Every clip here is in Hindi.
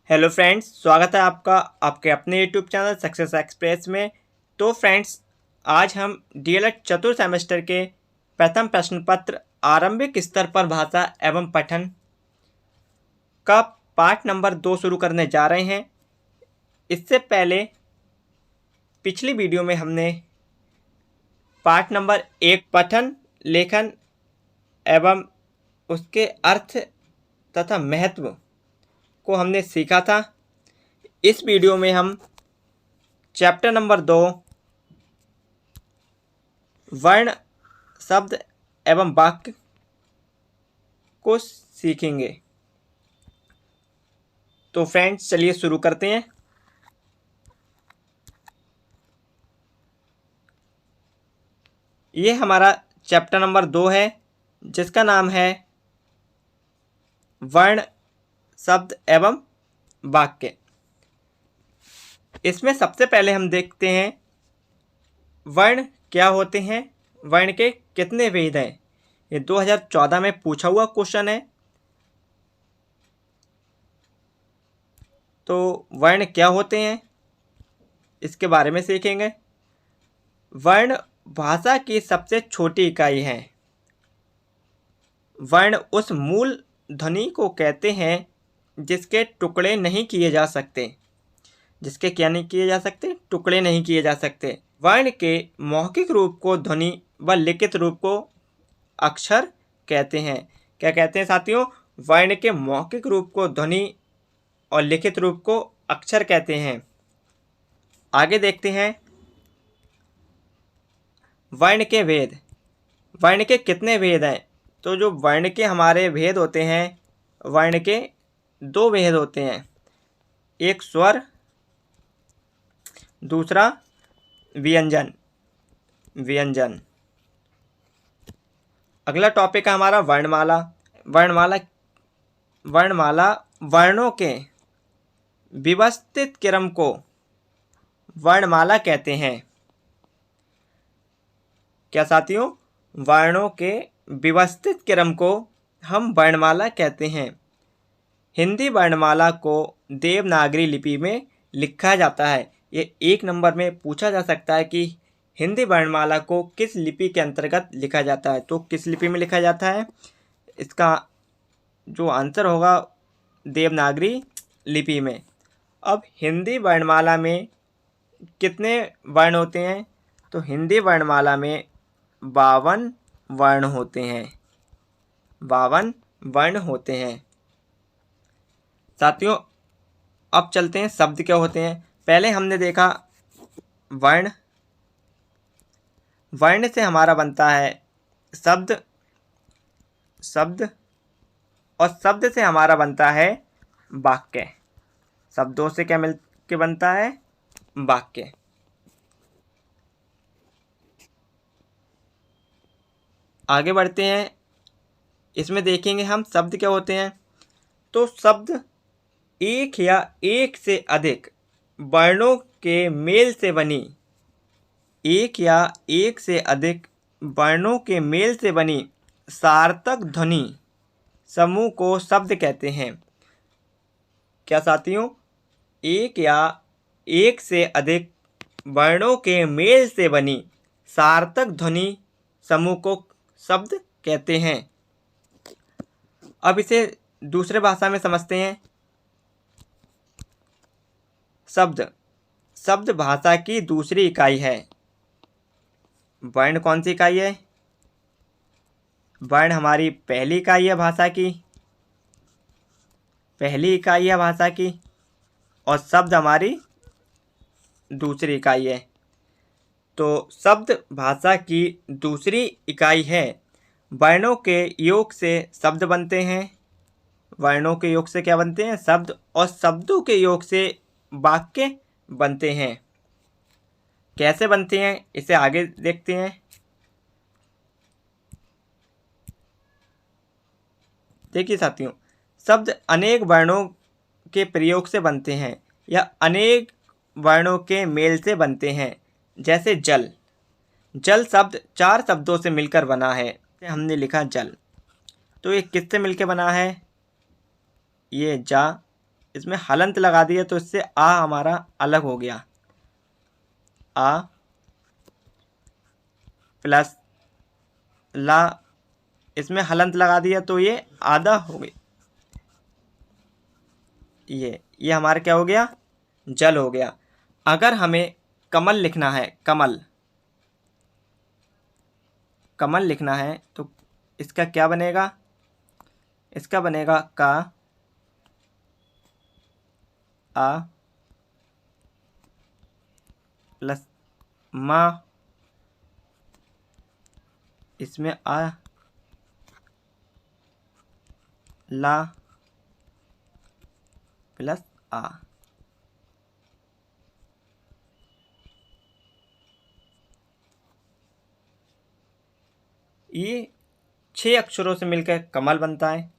हेलो फ्रेंड्स, स्वागत है आपका आपके अपने यूट्यूब चैनल सक्सेस एक्सप्रेस में। तो फ्रेंड्स, आज हम डीएलएड चतुर्थ सेमेस्टर के प्रथम प्रश्न पत्र आरंभिक स्तर पर भाषा एवं पठन का पाठ नंबर 2 शुरू करने जा रहे हैं। इससे पहले पिछली वीडियो में हमने पाठ नंबर 1 पठन, लेखन एवं उसके अर्थ तथा महत्व को हमने सीखा था। इस वीडियो में हम चैप्टर नंबर 2 वर्ण, शब्द एवं वाक्य को सीखेंगे। तो फ्रेंड्स, चलिए शुरू करते हैं। ये हमारा चैप्टर नंबर 2 है, जिसका नाम है वर्ण, शब्द एवं वाक्य। इसमें सबसे पहले हम देखते हैं वर्ण क्या होते हैं, वर्ण के कितने भेद हैं। ये 2014 में पूछा हुआ क्वेश्चन है। तो वर्ण क्या होते हैं, इसके बारे में सीखेंगे। वर्ण भाषा की सबसे छोटी इकाई है। वर्ण उस मूल ध्वनि को कहते हैं जिसके टुकड़े नहीं किए जा सकते। जिसके क्या नहीं किए जा सकते? टुकड़े नहीं किए जा सकते। वर्ण के मौखिक रूप को ध्वनि व लिखित रूप को अक्षर कहते हैं। क्या कहते हैं साथियों? वर्ण के मौखिक रूप को ध्वनि और लिखित रूप को अक्षर कहते हैं। आगे देखते हैं वर्ण के भेद। वर्ण के कितने भेद हैं? तो जो वर्ण के हमारे भेद होते हैं, वर्ण के 2 भेद होते हैं। एक स्वर, दूसरा व्यंजन। व्यंजन। अगला टॉपिक है हमारा वर्णमाला। वर्णमाला वर्णमाला वर्णों के व्यवस्थित क्रम को वर्णमाला कहते हैं। क्या साथियों? वर्णों के व्यवस्थित क्रम को हम वर्णमाला कहते हैं। हिंदी वर्णमाला को देवनागरी लिपि में लिखा जाता है। ये 1 नंबर में पूछा जा सकता है कि हिंदी वर्णमाला को किस लिपि के अंतर्गत लिखा जाता है। तो किस लिपि में लिखा जाता है? इसका जो आंसर होगा देवनागरी लिपि में। अब हिंदी वर्णमाला में कितने वर्ण होते हैं? तो हिंदी वर्णमाला में 52 वर्ण होते हैं। 52 वर्ण होते हैं। साथियों, अब चलते हैं शब्द क्या होते हैं। पहले हमने देखा वर्ण। वर्ण से हमारा बनता है शब्द। शब्द और शब्द से हमारा बनता है वाक्य। शब्दों से क्या मिल के बनता है? वाक्य। आगे बढ़ते हैं। इसमें देखेंगे हम शब्द क्या होते हैं। तो शब्द एक या एक से अधिक वर्णों के मेल से बनी, एक या एक से अधिक वर्णों के मेल से बनी सार्थक ध्वनि समूह को शब्द कहते हैं। क्या साथियों? एक या एक से अधिक वर्णों के मेल से बनी सार्थक ध्वनि समूह को शब्द कहते हैं। अब इसे दूसरे भाषा में समझते हैं। शब्द। शब्द भाषा की दूसरी इकाई है। वर्ण कौन सी इकाई है? वर्ण हमारी पहली इकाई है भाषा की। पहली इकाई है भाषा की। और शब्द हमारी दूसरी इकाई है। तो शब्द भाषा की दूसरी इकाई है। वर्णों के योग से शब्द बनते हैं। वर्णों के योग से क्या बनते हैं? शब्द। और शब्दों के योग से वाक्य बनते हैं। कैसे बनते हैं, इसे आगे देखते हैं। देखिए साथियों, शब्द अनेक वर्णों के प्रयोग से बनते हैं या अनेक वर्णों के मेल से बनते हैं। जैसे जल। जल शब्द 4 शब्दों से मिलकर बना है। हमने लिखा जल, तो ये किससे मिलकर बना है? ये जा, इसमें हलंत लगा दिया तो इससे आ हमारा अलग हो गया। आ प्लस ला, इसमें हलंत लगा दिया तो ये आधा हो गया। ये हमारा क्या हो गया? जल हो गया। अगर हमें कमल लिखना है, कमल कमल लिखना है तो इसका क्या बनेगा? इसका बनेगा का आ प्लस मा, इसमें आ ला प्लस आ। ये 6 अक्षरों से मिलकर कमल बनता है।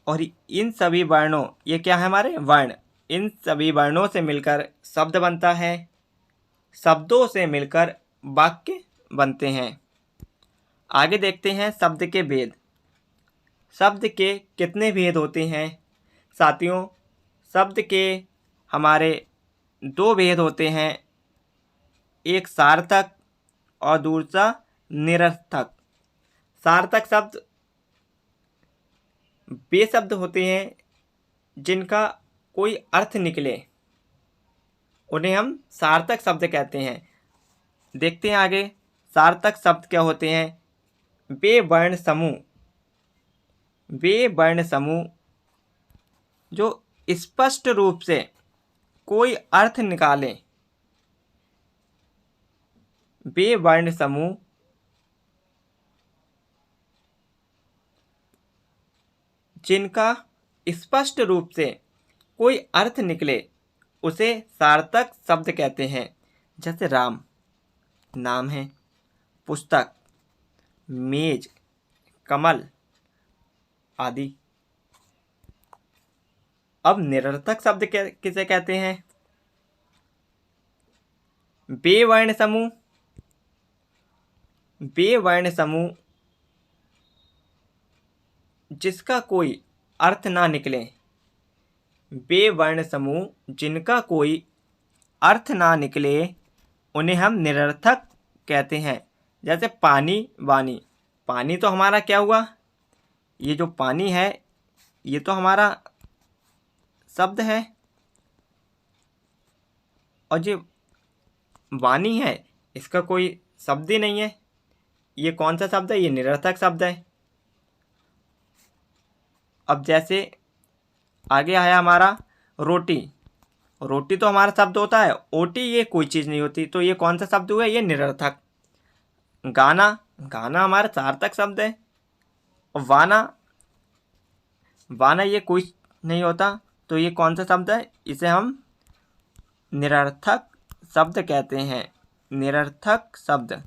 और इन सभी वर्णों, ये क्या है हमारे वर्ण, इन सभी वर्णों से मिलकर शब्द बनता है। शब्दों से मिलकर वाक्य बनते हैं। आगे देखते हैं शब्द के भेद। शब्द के कितने भेद होते हैं साथियों? शब्द के हमारे 2 भेद होते हैं, एक सार्थक और दूसरा निरर्थक। सार्थक शब्द वे शब्द होते हैं जिनका कोई अर्थ निकले, उन्हें हम सार्थक शब्द कहते हैं। देखते हैं आगे सार्थक शब्द क्या होते हैं। वे वर्ण समूह जो स्पष्ट रूप से कोई अर्थ निकालें। वे वर्ण समूह जिनका स्पष्ट रूप से कोई अर्थ निकले उसे सार्थक शब्द कहते हैं। जैसे राम नाम है, पुस्तक, मेज, कमल आदि। अब निरर्थक शब्द किसे कहते हैं? वे वर्ण समूह जिसका कोई अर्थ ना निकले। वे वर्ण समूह जिनका कोई अर्थ ना निकले उन्हें हम निरर्थक कहते हैं। जैसे पानी, वाणी। पानी तो हमारा क्या हुआ? ये जो पानी है ये तो हमारा शब्द है, और जो वाणी है इसका कोई शब्द ही नहीं है। ये कौन सा शब्द है? ये निरर्थक शब्द है। अब जैसे आगे आया हमारा रोटी। रोटी तो हमारा शब्द होता है, ओटी ये कोई चीज़ नहीं होती, तो ये कौन सा शब्द हुआ? ये निरर्थक। गाना हमारा सार्थक शब्द है। वाना ये कोई नहीं होता, तो ये कौन सा शब्द है? इसे हम निरर्थक शब्द कहते हैं। निरर्थक शब्द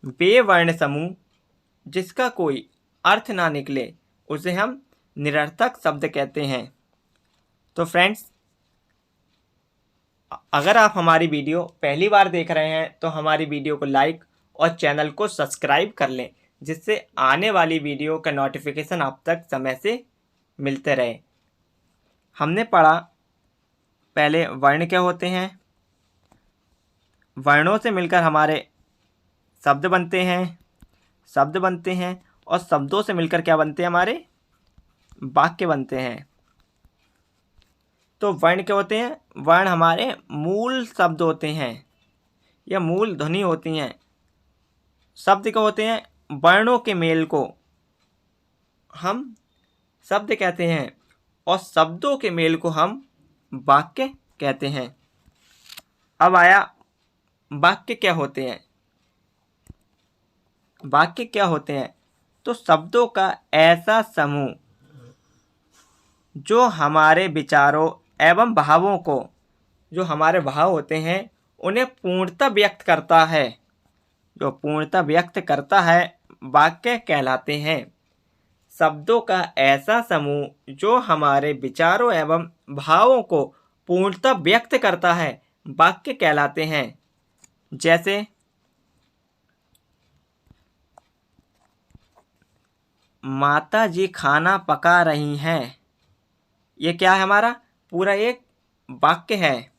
वे वर्ण समूह जिसका कोई अर्थ ना निकले उसे हम निरर्थक शब्द कहते हैं। तो फ्रेंड्स, अगर आप हमारी वीडियो पहली बार देख रहे हैं तो हमारी वीडियो को लाइक और चैनल को सब्सक्राइब कर लें, जिससे आने वाली वीडियो का नोटिफिकेशन आप तक समय से मिलते रहे। हमने पढ़ा पहले वर्ण क्या होते हैं, वर्णों से मिलकर हमारे शब्द बनते हैं, और शब्दों से मिलकर क्या बनते हैं? हमारे वाक्य बनते हैं। तो वर्ण क्या होते हैं? वर्ण हमारे मूल शब्द होते हैं या मूल ध्वनि होती हैं। शब्द क्या होते हैं? वर्णों के मेल को हम शब्द कहते हैं और शब्दों के मेल को हम वाक्य कहते हैं। अब आया वाक्य क्या होते हैं। वाक्य क्या होते हैं? तो शब्दों का ऐसा समूह जो हमारे विचारों एवं भावों को, जो हमारे भाव होते हैं उन्हें पूर्णतः व्यक्त करता है। जो पूर्णतः व्यक्त करता है वाक्य कहलाते हैं। शब्दों का ऐसा समूह जो हमारे विचारों एवं भावों को पूर्णतः व्यक्त करता है वाक्य कहलाते हैं। जैसे माता जी खाना पका रही हैं। ये क्या है? हमारा पूरा एक वाक्य है।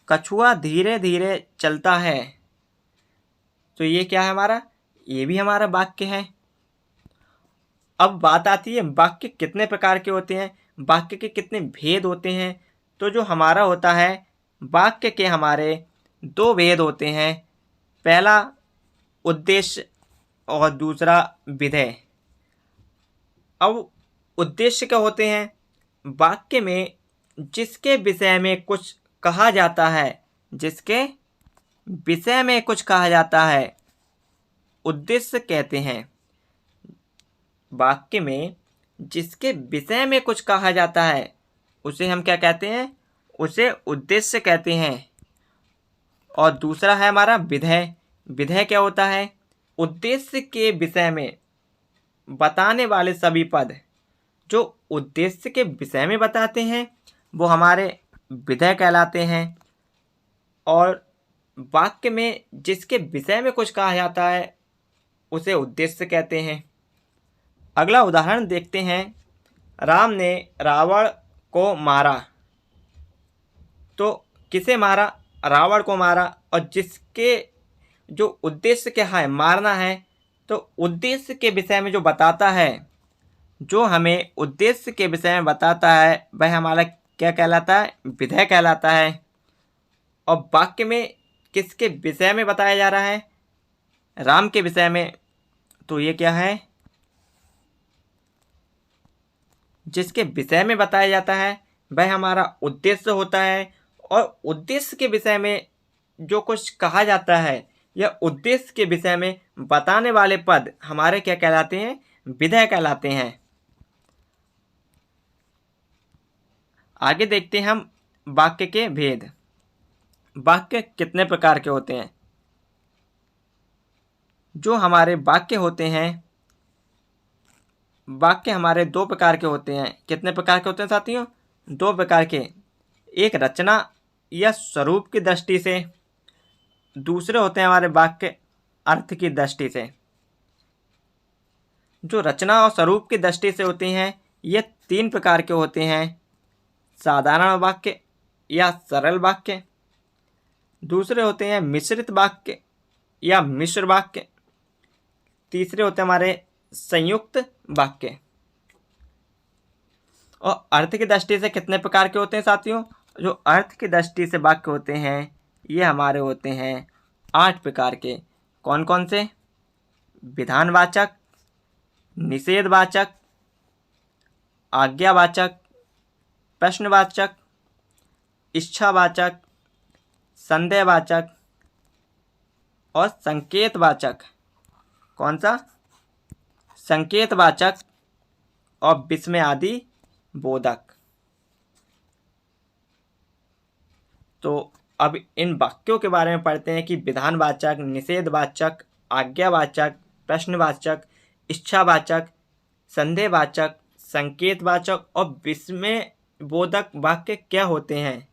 कछुआ धीरे धीरे चलता है। तो ये क्या है? हमारा ये भी हमारा वाक्य है। अब बात आती है वाक्य कितने प्रकार के होते हैं, वाक्य के कितने भेद होते हैं। तो जो हमारा होता है वाक्य के हमारे दो भेद होते हैं। पहला उद्देश्य और दूसरा विधेय। अब उद्देश्य क्या होते हैं? वाक्य में जिसके विषय में कुछ कहा जाता है, जिसके विषय में कुछ कहा जाता है, उद्देश्य कहते हैं। वाक्य में जिसके विषय में कुछ कहा जाता है उसे हम क्या कहते हैं? उसे उद्देश्य कहते हैं। और दूसरा है हमारा विधेय। विधेय क्या होता है? उद्देश्य के विषय में बताने वाले सभी पद जो उद्देश्य के विषय में बताते हैं वो हमारे विधेय कहलाते हैं। और वाक्य में जिसके विषय में कुछ कहा जाता है उसे उद्देश्य कहते हैं। अगला उदाहरण देखते हैं। राम ने रावण को मारा। तो किसे मारा? रावण को मारा। और जिसके जो उद्देश्य क्या है? मारना है। तो उद्देश्य के विषय में जो बताता है, जो हमें उद्देश्य के विषय में बताता है वह हमारा क्या कहलाता है? विधेय कहलाता है। और वाक्य में किसके विषय में बताया जा रहा है? राम के विषय में। तो ये क्या है? जिसके विषय में बताया जाता है वह हमारा उद्देश्य होता है। और उद्देश्य के विषय में जो कुछ कहा जाता है या उद्देश्य के विषय में बताने वाले पद हमारे क्या कहलाते हैं? विधेय कहलाते हैं। आगे देखते हैं हम वाक्य के भेद। वाक्य कितने प्रकार के होते हैं? जो हमारे वाक्य होते हैं, वाक्य हमारे दो प्रकार के होते हैं। कितने प्रकार के होते हैं साथियों? दो प्रकार के। एक रचना या स्वरूप की दृष्टि से, दूसरे होते हैं हमारे वाक्य अर्थ की दृष्टि से। जो रचना और स्वरूप की दृष्टि से होते हैं ये तीन प्रकार के होते हैं। साधारण वाक्य या सरल वाक्य, दूसरे होते हैं मिश्रित वाक्य या मिश्र वाक्य, तीसरे होते हैं हमारे संयुक्त वाक्य। और अर्थ की दृष्टि से कितने प्रकार के होते हैं साथियों? जो अर्थ की दृष्टि से वाक्य होते हैं ये हमारे होते हैं 8 प्रकार के। कौन कौन से? विधानवाचक, निषेधवाचक, आज्ञावाचक, प्रश्नवाचक, इच्छावाचक, संदेहवाचक और संकेतवाचक। कौन सा? संकेतवाचक और विस्मय आदि बोधक। तो अब इन वाक्यों के बारे में पढ़ते हैं कि विधानवाचक, निषेधवाचक, आज्ञावाचक, प्रश्नवाचक, इच्छावाचक, संदेहवाचक, संकेतवाचक और विस्मय बोधक वाक्य क्या होते हैं।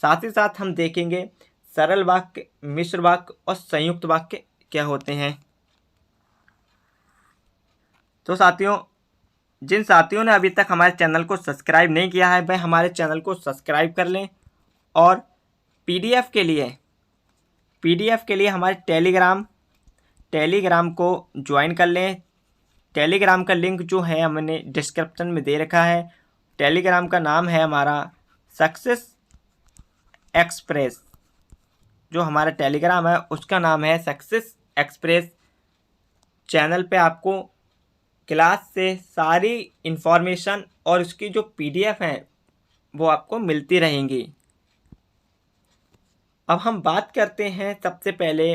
साथ ही साथ हम देखेंगे सरल वाक्य, मिश्र वाक्य और संयुक्त वाक्य क्या होते हैं। तो साथियों, जिन साथियों ने अभी तक हमारे चैनल को सब्सक्राइब नहीं किया है वह हमारे चैनल को सब्सक्राइब कर लें। और पीडीएफ के लिए हमारे टेलीग्राम को ज्वाइन कर लें। टेलीग्राम का लिंक जो है हमने डिस्क्रिप्शन में दे रखा है। टेलीग्राम का नाम है हमारा सक्सेस एक्सप्रेस। जो हमारा टेलीग्राम है उसका नाम है सक्सेस एक्सप्रेस। चैनल पे आपको क्लास से सारी इन्फॉर्मेशन और उसकी जो पीडीएफ हैं वो आपको मिलती रहेंगी। अब हम बात करते हैं सबसे पहले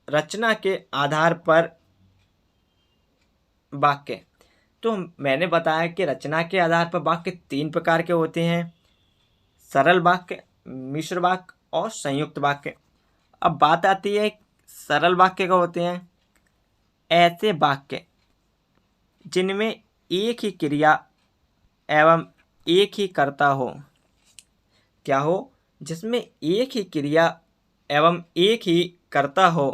रचना के आधार पर वाक्य। तो मैंने बताया कि रचना के आधार पर वाक्य 3 प्रकार के होते हैं। सरल वाक्य, मिश्र वाक्य और संयुक्त वाक्य। अब बात आती है सरल वाक्य का होते हैं ऐसे वाक्य जिनमें एक ही क्रिया एवं एक ही कर्ता हो। क्या हो? जिसमें एक ही क्रिया एवं एक ही कर्ता हो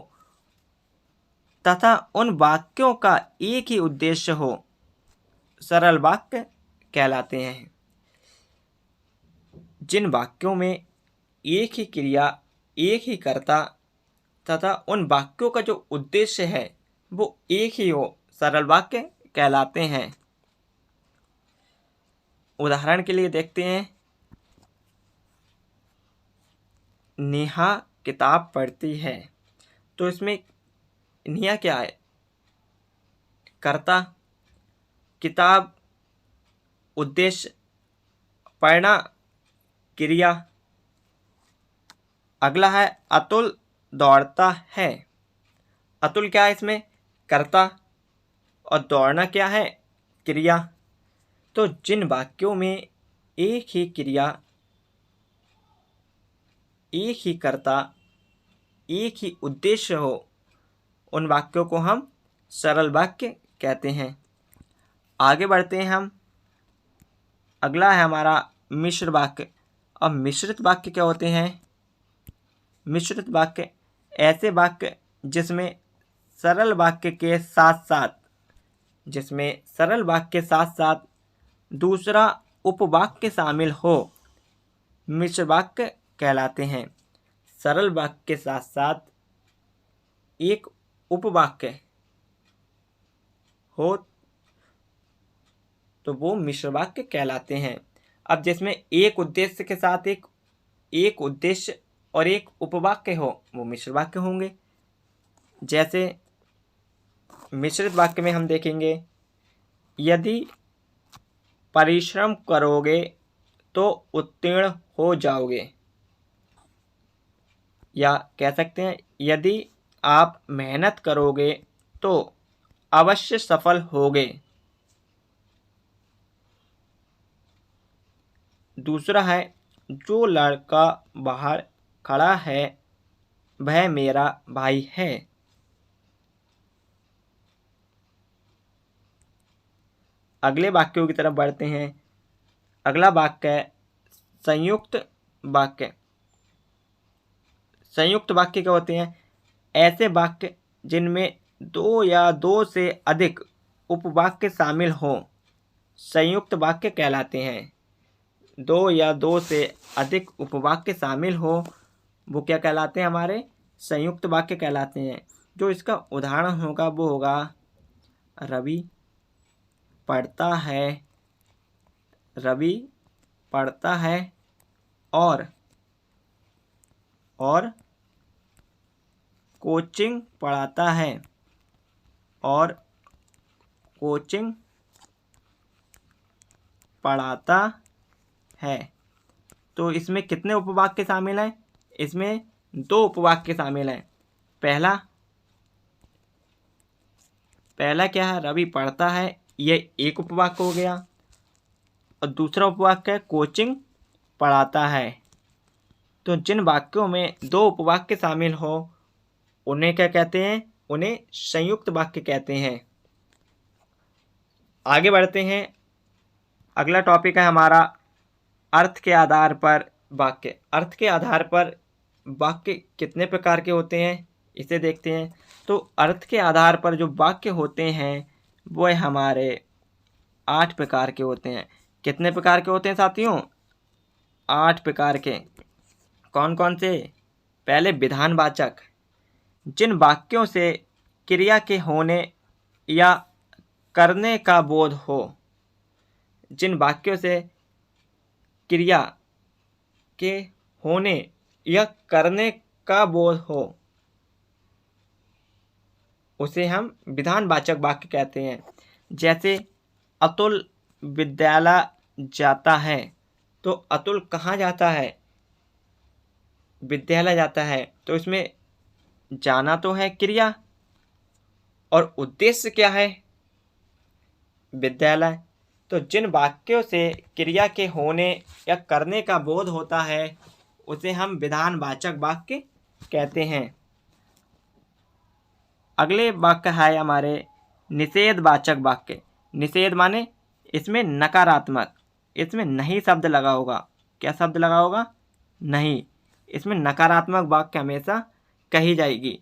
तथा उन वाक्यों का एक ही उद्देश्य हो, सरल वाक्य कहलाते हैं। जिन वाक्यों में एक ही क्रिया, एक ही कर्ता तथा उन वाक्यों का जो उद्देश्य है वो एक ही हो, सरल वाक्य कहलाते हैं। उदाहरण के लिए देखते हैं, नेहा किताब पढ़ती है। तो इसमें नेहा क्या है? कर्ता, किताब उद्देश्य, पढ़ना क्रिया। अगला है अतुल दौड़ता है। अतुल क्या है इसमें? कर्ता, और दौड़ना क्या है? क्रिया। तो जिन वाक्यों में एक ही क्रिया, एक ही कर्ता, एक ही उद्देश्य हो, उन वाक्यों को हम सरल वाक्य कहते हैं। आगे बढ़ते हैं हम। अगला है हमारा मिश्र वाक्य। अब मिश्रित वाक्य क्या होते हैं? मिश्रित वाक्य ऐसे वाक्य जिसमें सरल वाक्य के साथ साथ दूसरा उपवाक्य शामिल हो, मिश्र वाक्य कहलाते हैं। सरल वाक्य के साथ साथ एक उपवाक्य हो तो वो मिश्र वाक्य कहलाते हैं। अब जिसमें एक उद्देश्य के साथ एक उद्देश्य और एक उपवाक्य हो, वो मिश्र वाक्य होंगे। जैसे मिश्रित वाक्य में हम देखेंगे, यदि परिश्रम करोगे तो उत्तीर्ण हो जाओगे, या कह सकते हैं यदि आप मेहनत करोगे तो अवश्य सफल होगे। दूसरा है, जो लड़का बाहर खड़ा है वह मेरा भाई है। अगले वाक्यों की तरफ बढ़ते हैं। अगला वाक्य है संयुक्त वाक्य। संयुक्त वाक्य क्या होते हैं? ऐसे वाक्य जिनमें दो या दो से अधिक उपवाक्य शामिल हों, संयुक्त वाक्य कहलाते हैं। दो या दो से अधिक उपवाक्य शामिल हो, वो क्या कहलाते हैं? हमारे संयुक्त वाक्य कहलाते हैं। जो इसका उदाहरण होगा वो होगा, रवि पढ़ता है, रवि पढ़ता है और कोचिंग पढ़ाता है, और कोचिंग पढ़ाता है। तो इसमें कितने उपवाक्य शामिल हैं? इसमें दो उपवाक्य शामिल हैं। पहला क्या है? रवि पढ़ता है, ये एक उपवाक्य हो गया, और दूसरा उपवाक्य है कोचिंग पढ़ाता है। तो जिन वाक्यों में दो उपवाक्य शामिल हो उन्हें क्या कहते हैं? उन्हें संयुक्त वाक्य कहते हैं। आगे बढ़ते हैं। अगला टॉपिक है हमारा अर्थ के आधार पर वाक्य। अर्थ के आधार पर वाक्य कितने प्रकार के होते हैं इसे देखते हैं। तो अर्थ के आधार पर जो वाक्य होते हैं वो हमारे 8 प्रकार के होते हैं। कितने प्रकार के होते हैं साथियों? 8 प्रकार के। कौन कौन से? पहले विधानवाचक, जिन वाक्यों से क्रिया के होने या करने का बोध हो। जिन वाक्यों से क्रिया के होने या करने का बोध हो उसे हम विधानवाचक वाक्य कहते हैं। जैसे अतुल विद्यालय जाता है। तो अतुल कहाँ जाता है? विद्यालय जाता है। तो इसमें जाना तो है क्रिया, और उद्देश्य क्या है? विद्यालय। तो जिन वाक्यों से क्रिया के होने या करने का बोध होता है उसे हम विधानवाचक वाक्य कहते हैं। अगले वाक्य है हमारे निषेधवाचक वाक्य। निषेध माने इसमें नकारात्मक, इसमें नहीं शब्द लगा होगा। क्या शब्द लगा होगा? नहीं। इसमें नकारात्मक वाक्य हमेशा कही जाएगी।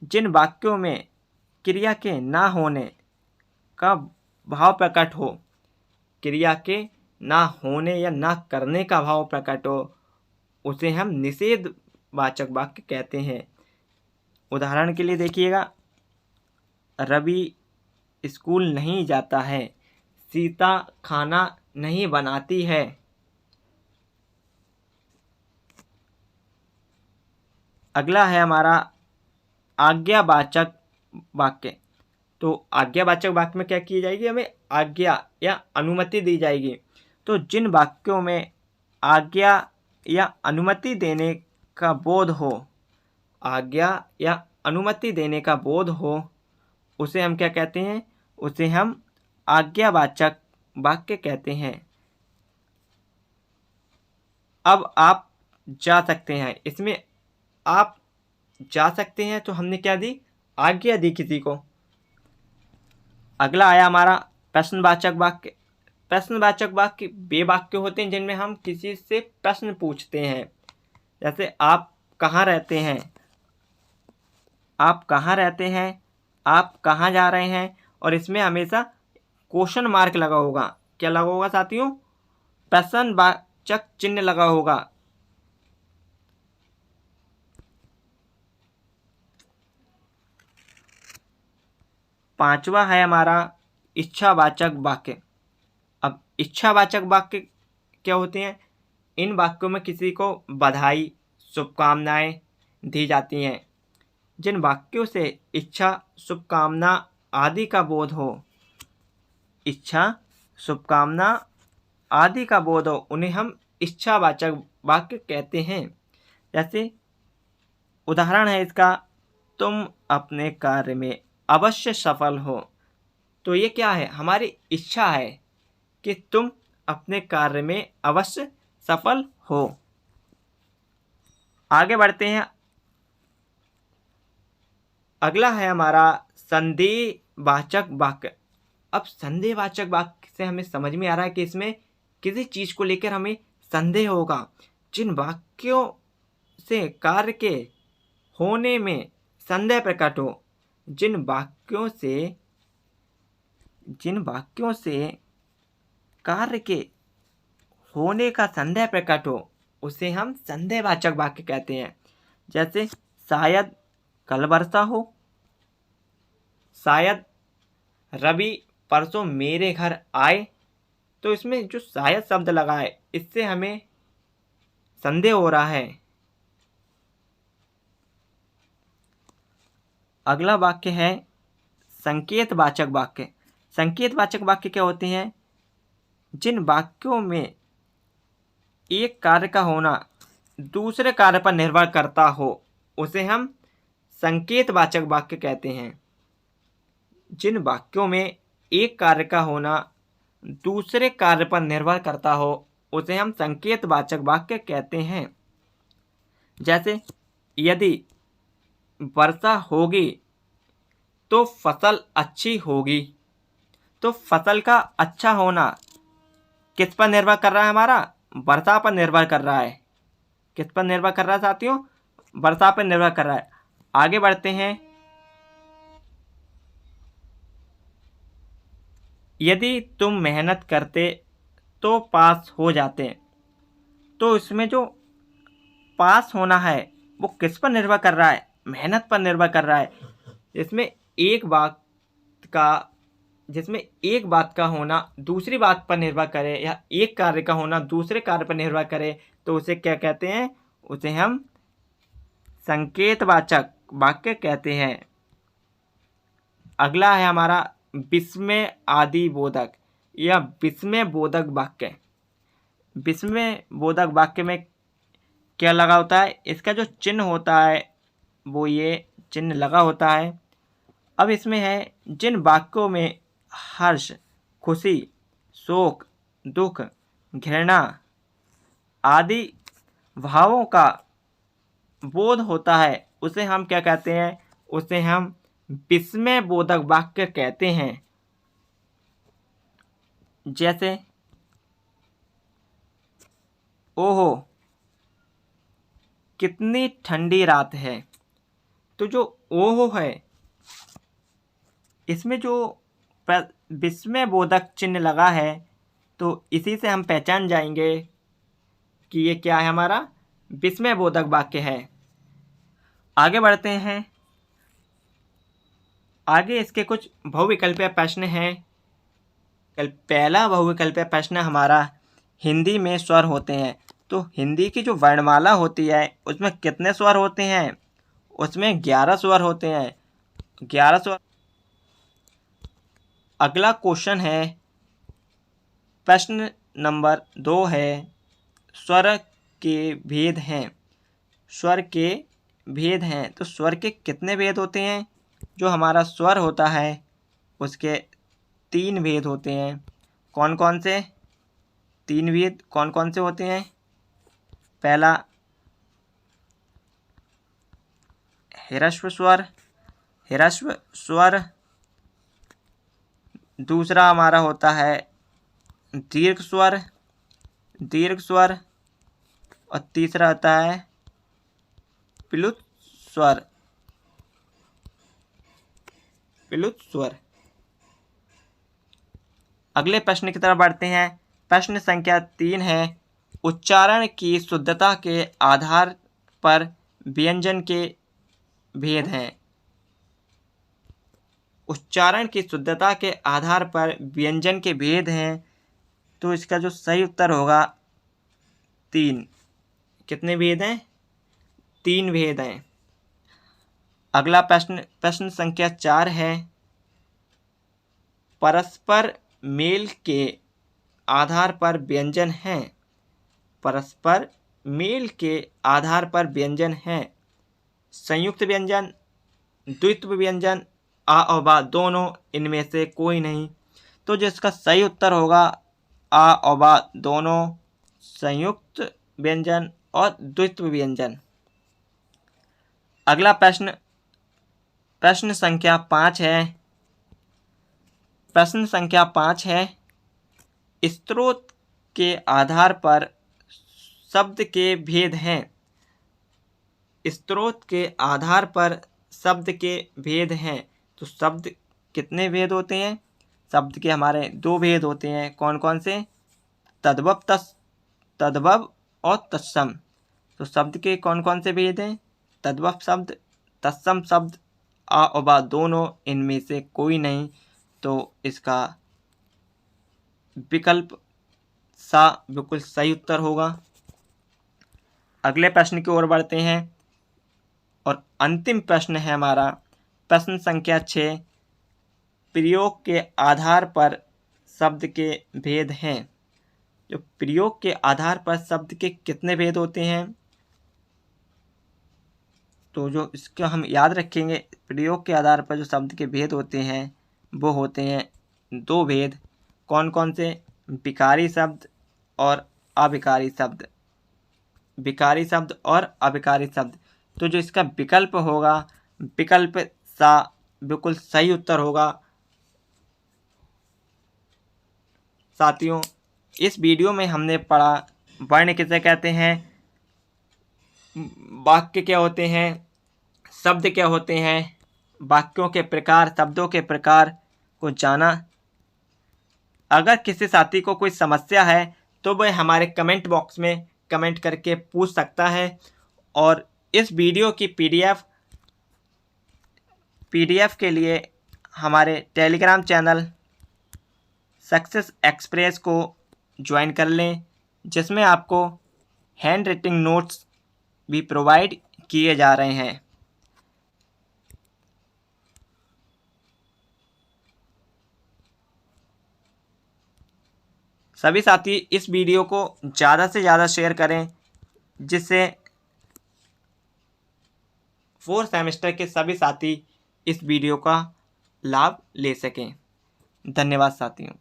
जिन वाक्यों में क्रिया के ना होने का भाव प्रकट हो, क्रिया के ना होने या ना करने का भाव प्रकट हो, उसे हम निषेधवाचक वाक्य कहते हैं। उदाहरण के लिए देखिएगा, रवि स्कूल नहीं जाता है, सीता खाना नहीं बनाती है। अगला है हमारा आज्ञावाचक वाक्य। तो आज्ञावाचक वाक्य में क्या की जाएगी, हमें आज्ञा या अनुमति दी जाएगी। तो जिन वाक्यों में आज्ञा या अनुमति देने का बोध हो, आज्ञा या अनुमति देने का बोध हो, उसे हम क्या कहते हैं, उसे हम आज्ञावाचक वाक्य कहते हैं। अब आप जा सकते हैं, इसमें आप जा सकते हैं तो हमने क्या दी, आज्ञा दी किसी को। अगला आया हमारा प्रश्नवाचक वाक्य। प्रश्नवाचक वाक्य वे वाक्य होते हैं जिनमें हम किसी से प्रश्न पूछते हैं। जैसे आप कहाँ रहते हैं, आप कहाँ रहते हैं, आप कहाँ जा रहे हैं, और इसमें हमेशा क्वेश्चन मार्क लगा होगा। क्या लगा होगा साथियों, प्रश्नवाचक चिन्ह लगा होगा। पांचवा है हमारा इच्छावाचक वाक्य। अब इच्छावाचक वाक्य क्या होते हैं, इन वाक्यों में किसी को बधाई शुभकामनाएं दी जाती हैं। जिन वाक्यों से इच्छा शुभकामना आदि का बोध हो, इच्छा शुभकामना आदि का बोध हो, उन्हें हम इच्छावाचक वाक्य कहते हैं। जैसे उदाहरण है इसका, तुम अपने कार्य में अवश्य सफल हो। तो ये क्या है, हमारी इच्छा है कि तुम अपने कार्य में अवश्य सफल हो। आगे बढ़ते हैं। अगला है हमारा संदेहवाचक वाक्य। अब संदेहवाचक वाक्य से हमें समझ में आ रहा है कि इसमें किसी चीज को लेकर हमें संदेह होगा। जिन वाक्यों से कार्य के होने में संदेह प्रकट हो, जिन वाक्यों से कार्य के होने का संदेह प्रकट हो, उसे हम संदेहवाचक वाक्य कहते हैं। जैसे शायद कल वर्षा हो, शायद रवि परसों मेरे घर आए। तो इसमें जो शायद शब्द लगा है, इससे हमें संदेह हो रहा है। अगला वाक्य है संकेतवाचक वाक्य। संकेतवाचक वाक्य क्या होते हैं, जिन वाक्यों में एक कार्य का होना दूसरे कार्य पर निर्भर करता हो, उसे हम संकेतवाचक वाक्य कहते हैं। जिन वाक्यों में एक कार्य का होना दूसरे कार्य पर निर्भर करता हो, उसे हम संकेतवाचक वाक्य कहते हैं। जैसे यदि वर्षा होगी तो फसल अच्छी होगी। तो फसल का अच्छा होना किस पर निर्भर कर रहा है, हमारा वर्षा पर निर्भर कर रहा है। किस पर निर्भर कर रहा है साथियों, वर्षा पर निर्भर कर रहा है। आगे बढ़ते हैं। यदि तुम मेहनत करते तो पास हो जाते। तो इसमें जो पास होना है वो किस पर निर्भर कर रहा है, मेहनत पर निर्भर कर रहा है। जिसमें एक बात का होना दूसरी बात पर निर्भर करे, या एक कार्य का होना दूसरे कार्य पर निर्भर करे, तो उसे क्या कहते हैं, उसे हम संकेतवाचक वाक्य कहते हैं। अगला है हमारा विस्मय आदि बोधक या विस्मय बोधक वाक्य। विस्मय बोधक वाक्य में क्या लगा होता है, इसका जो चिन्ह होता है वो ये चिन्ह लगा होता है। अब इसमें है जिन वाक्यों में हर्ष, खुशी, शोक, दुख, घृणा आदि भावों का बोध होता है, उसे हम क्या कहते हैं, उसे हम विस्मय बोधक वाक्य कहते हैं। जैसे ओहो कितनी ठंडी रात है। तो जो ओहो है, इसमें जो विस्मय बोधक चिन्ह लगा है तो इसी से हम पहचान जाएंगे कि ये क्या है, हमारा विस्मय बोधक वाक्य है। आगे बढ़ते हैं। आगे इसके कुछ बहुविकल्पीय प्रश्न हैं। पहला बहुविकल्पीय प्रश्न हमारा, हिंदी में स्वर होते हैं तो हिंदी की जो वर्णमाला होती है उसमें कितने स्वर होते हैं? उसमें 11 स्वर होते हैं, 11 स्वर। अगला क्वेश्चन है, प्रश्न नंबर 2 है, स्वर के भेद हैं। स्वर के भेद हैं तो स्वर के कितने भेद होते हैं? जो हमारा स्वर होता है उसके 3 भेद होते हैं। कौन कौन से 3 भेद कौन कौन से होते हैं? पहला ह्रस्व स्वर, ह्रस्व स्वर। दूसरा हमारा होता है दीर्घ स्वर, दीर्घ स्वर। और तीसरा आता है प्लुत स्वर, प्लुत स्वर। अगले प्रश्न की तरफ बढ़ते हैं। प्रश्न संख्या 3 है, उच्चारण की शुद्धता के आधार पर व्यंजन के भेद हैं। उच्चारण की शुद्धता के आधार पर व्यंजन के भेद हैं तो इसका जो सही उत्तर होगा 3। कितने भेद हैं? 3 भेद हैं। अगला प्रश्न संख्या 4 है, परस्पर मेल के आधार पर व्यंजन हैं। परस्पर मेल के आधार पर व्यंजन हैं। संयुक्त व्यंजन, द्वित्व व्यंजन, आ और बा दोनों, इनमें से कोई नहीं। तो जिसका सही उत्तर होगा आ और बा दोनों, संयुक्त व्यंजन और द्वित्व व्यंजन। अगला प्रश्न संख्या 5 है। प्रश्न संख्या 5 है, स्रोत के आधार पर शब्द के भेद हैं। स्रोत के आधार पर शब्द के भेद हैं तो शब्द कितने भेद होते हैं? शब्द के हमारे 2 भेद होते हैं। कौन कौन से? तद्भव और तत्सम। तो शब्द के कौन कौन से भेद हैं? तद्भव शब्द, तत्सम शब्द, आ और बा दोनों, इनमें से कोई नहीं। तो इसका विकल्प सा बिल्कुल सही उत्तर होगा। अगले प्रश्न की ओर बढ़ते हैं और अंतिम प्रश्न है हमारा प्रश्न संख्या 6, प्रयोग के आधार पर शब्द के भेद हैं। जो प्रयोग के आधार पर शब्द के कितने भेद होते हैं? तो जो इसका हम याद रखेंगे, प्रयोग के आधार पर जो शब्द के भेद होते हैं वो होते हैं 2 भेद। कौन कौन से? विकारी शब्द और अविकारी शब्द, विकारी शब्द और अविकारी शब्द। तो जो इसका विकल्प होगा, विकल्प सा बिल्कुल सही उत्तर होगा। साथियों, इस वीडियो में हमने पढ़ा वर्ण किसे कहते हैं, वाक्य क्या होते हैं, शब्द क्या होते हैं, वाक्यों के प्रकार, शब्दों के प्रकार को जाना। अगर किसी साथी को कोई समस्या है तो वह हमारे कमेंट बॉक्स में कमेंट करके पूछ सकता है। और इस वीडियो की पीडीएफ के लिए हमारे टेलीग्राम चैनल सक्सेस एक्सप्रेस को ज्वाइन कर लें, जिसमें आपको हैंड राइटिंग नोट्स भी प्रोवाइड किए जा रहे हैं। सभी साथी इस वीडियो को ज़्यादा से ज़्यादा शेयर करें, जिससे 4 सेमेस्टर के सभी साथी इस वीडियो का लाभ ले सकें। धन्यवाद साथियों।